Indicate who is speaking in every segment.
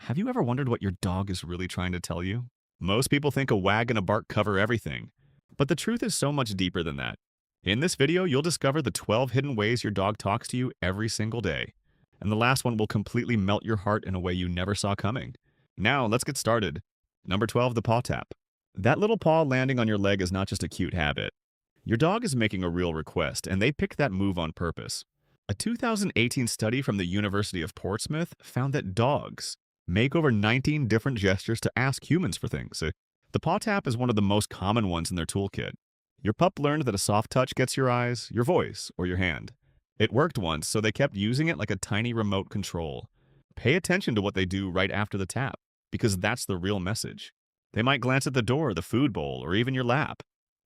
Speaker 1: Have you ever wondered what your dog is really trying to tell you? Most people think a wag and a bark cover everything, but the truth is so much deeper than that. In this video, you'll discover the 12 hidden ways your dog talks to you every single day. And the last one will completely melt your heart in a way you never saw coming. Now, let's get started. Number 12, the paw tap. That little paw landing on your leg is not just a cute habit. Your dog is making a real request, and they picked that move on purpose. A 2018 study from the University of Portsmouth found that dogs make over 19 different gestures to ask humans for things. The paw tap is one of the most common ones in their toolkit. Your pup learned that a soft touch gets your eyes, your voice, or your hand. It worked once, so they kept using it like a tiny remote control. Pay attention to what they do right after the tap, because that's the real message. They might glance at the door, the food bowl, or even your lap.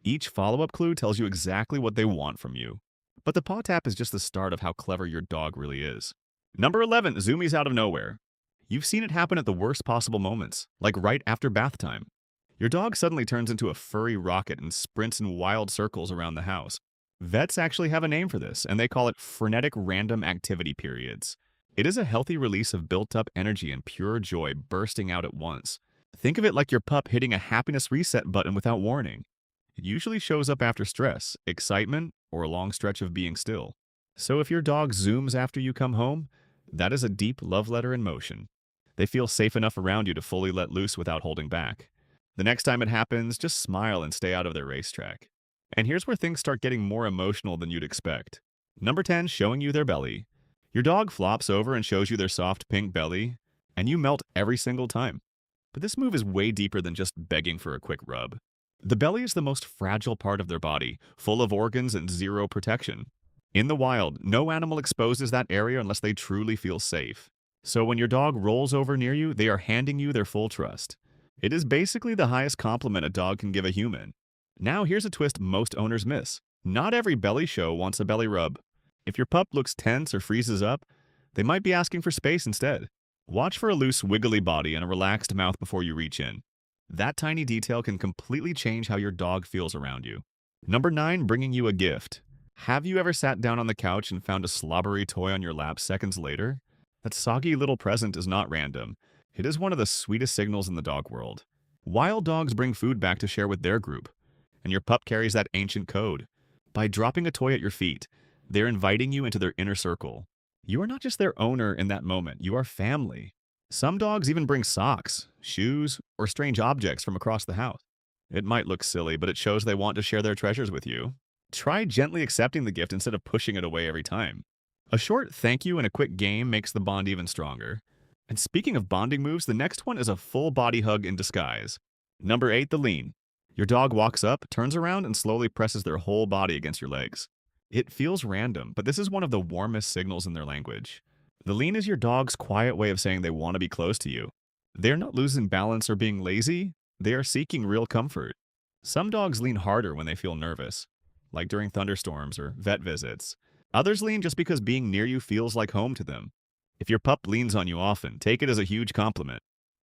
Speaker 1: Each follow-up clue tells you exactly what they want from you. But the paw tap is just the start of how clever your dog really is. Number 11, zoomies out of nowhere. You've seen it happen at the worst possible moments, like right after bath time. Your dog suddenly turns into a furry rocket and sprints in wild circles around the house. Vets actually have a name for this, and they call it frenetic random activity periods. It is a healthy release of built-up energy and pure joy bursting out at once. Think of it like your pup hitting a happiness reset button without warning. It usually shows up after stress, excitement, or a long stretch of being still. So if your dog zooms after you come home, that is a deep love letter in motion. They feel safe enough around you to fully let loose without holding back. The next time it happens, just smile and stay out of their racetrack. And here's where things start getting more emotional than you'd expect. Number 10, showing you their belly. Your dog flops over and shows you their soft pink belly, and you melt every single time. But this move is way deeper than just begging for a quick rub. The belly is the most fragile part of their body, full of organs and zero protection. In the wild, no animal exposes that area unless they truly feel safe. So when your dog rolls over near you, they are handing you their full trust. It is basically the highest compliment a dog can give a human. Now here's a twist most owners miss. Not every belly show wants a belly rub. If your pup looks tense or freezes up, they might be asking for space instead. Watch for a loose, wiggly body and a relaxed mouth before you reach in. That tiny detail can completely change how your dog feels around you. Number 9, bringing you a gift. Have you ever sat down on the couch and found a slobbery toy on your lap seconds later? That soggy little present is not random. It is one of the sweetest signals in the dog world. Wild dogs bring food back to share with their group, and your pup carries that ancient code. By dropping a toy at your feet, they're inviting you into their inner circle. You are not just their owner in that moment, you are family. Some dogs even bring socks, shoes, or strange objects from across the house. It might look silly, but it shows they want to share their treasures with you. Try gently accepting the gift instead of pushing it away every time. A short thank you and a quick game makes the bond even stronger. And speaking of bonding moves, the next one is a full body hug in disguise. Number 8, the lean. Your dog walks up, turns around, and slowly presses their whole body against your legs. It feels random, but this is one of the warmest signals in their language. The lean is your dog's quiet way of saying they want to be close to you. They're not losing balance or being lazy, they are seeking real comfort. Some dogs lean harder when they feel nervous, like during thunderstorms or vet visits. Others lean just because being near you feels like home to them. If your pup leans on you often, take it as a huge compliment.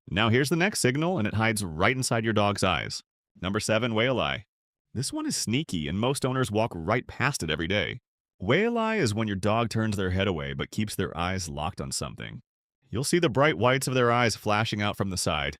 Speaker 1: Now here's the next signal, and it hides right inside your dog's eyes. Number 7, whale eye. This one is sneaky, and most owners walk right past it every day. Whale eye is when your dog turns their head away but keeps their eyes locked on something. You'll see the bright whites of their eyes flashing out from the side.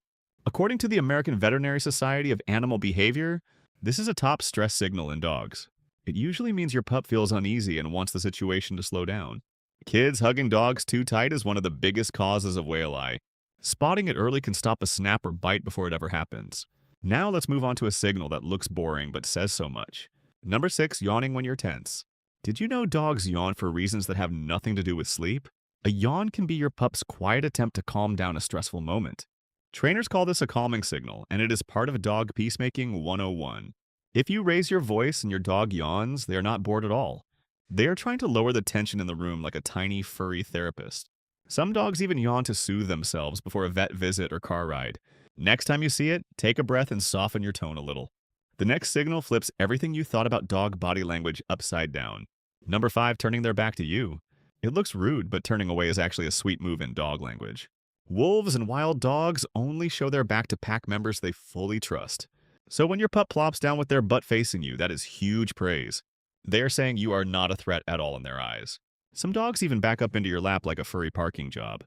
Speaker 1: According to the American Veterinary Society of Animal Behavior, this is a top stress signal in dogs. It usually means your pup feels uneasy and wants the situation to slow down. Kids hugging dogs too tight is one of the biggest causes of whale eye. Spotting it early can stop a snap or bite before it ever happens. Now let's move on to a signal that looks boring but says so much. Number 6, yawning when you're tense. Did you know dogs yawn for reasons that have nothing to do with sleep? A yawn can be your pup's quiet attempt to calm down a stressful moment. Trainers call this a calming signal, and it is part of dog peacemaking 101. If you raise your voice and your dog yawns, they are not bored at all. They are trying to lower the tension in the room like a tiny furry therapist. Some dogs even yawn to soothe themselves before a vet visit or car ride. Next time you see it, take a breath and soften your tone a little. The next signal flips everything you thought about dog body language upside down. Number 5, turning their back to you. It looks rude, but turning away is actually a sweet move in dog language. Wolves and wild dogs only show their back to pack members they fully trust. So when your pup plops down with their butt facing you, that is huge praise. They are saying you are not a threat at all in their eyes. Some dogs even back up into your lap like a furry parking job.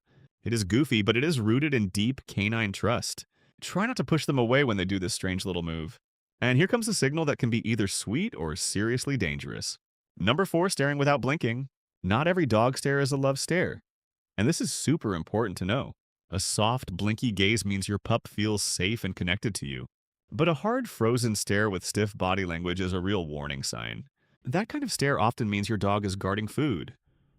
Speaker 1: It is goofy, but it is rooted in deep canine trust. Try not to push them away when they do this strange little move. And here comes a signal that can be either sweet or seriously dangerous. Number 4, staring without blinking. Not every dog stare is a love stare. And this is super important to know. A soft, blinky gaze means your pup feels safe and connected to you. But a hard, frozen stare with stiff body language is a real warning sign. That kind of stare often means your dog is guarding food,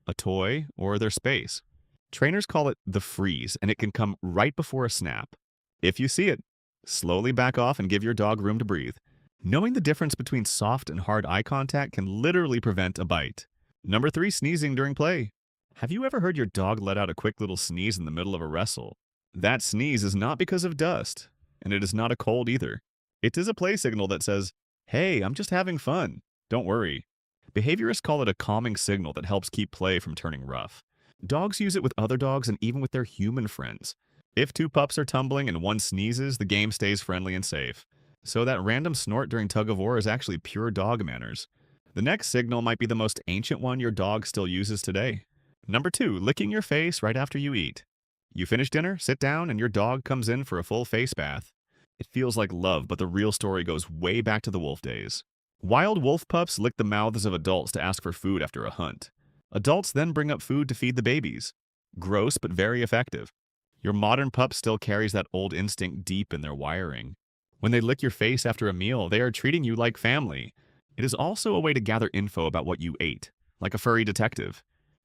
Speaker 1: a toy, or their space. Trainers call it the freeze, and it can come right before a snap. If you see it, slowly back off and give your dog room to breathe. Knowing the difference between soft and hard eye contact can literally prevent a bite. Number 3, sneezing during play. Have you ever heard your dog let out a quick little sneeze in the middle of a wrestle? That sneeze is not because of dust, and it is not a cold either. It is a play signal that says, "Hey, I'm just having fun. Don't worry." Behaviorists call it a calming signal that helps keep play from turning rough. Dogs use it with other dogs and even with their human friends. If 2 pups are tumbling and one sneezes, the game stays friendly and safe. So that random snort during tug-of-war is actually pure dog manners. The next signal might be the most ancient one your dog still uses today. Number 2, licking your face right after you eat. You finish dinner, sit down, and your dog comes in for a full face bath. It feels like love, but the real story goes way back to the wolf days. Wild wolf pups lick the mouths of adults to ask for food after a hunt. Adults then bring up food to feed the babies. Gross, but very effective. Your modern pup still carries that old instinct deep in their wiring. When they lick your face after a meal, they are treating you like family. It is also a way to gather info about what you ate, like a furry detective.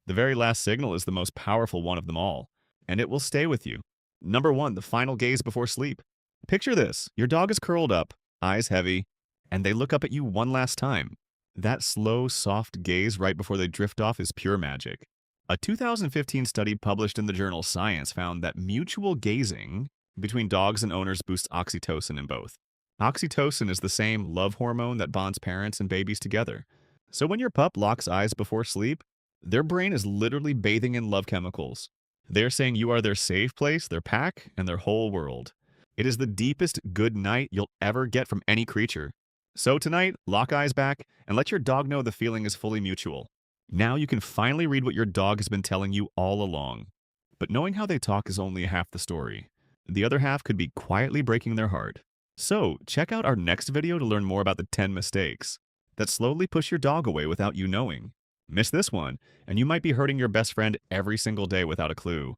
Speaker 1: The very last signal is the most powerful one of them all, and it will stay with you. Number 1, the final gaze before sleep. Picture this. Your dog is curled up, eyes heavy, and they look up at you one last time. That slow, soft gaze right before they drift off is pure magic. A 2015 study published in the journal Science found that mutual gazing between dogs and owners boosts oxytocin in both. Oxytocin is the same love hormone that bonds parents and babies together. So when your pup locks eyes before sleep, their brain is literally bathing in love chemicals. They're saying you are their safe place, their pack, and their whole world. It is the deepest good night you'll ever get from any creature. So tonight, lock eyes back and let your dog know the feeling is fully mutual. Now you can finally read what your dog has been telling you all along. But knowing how they talk is only half the story. The other half could be quietly breaking their heart. So check out our next video to learn more about the 10 mistakes that slowly push your dog away without you knowing. Miss this one, and you might be hurting your best friend every single day without a clue.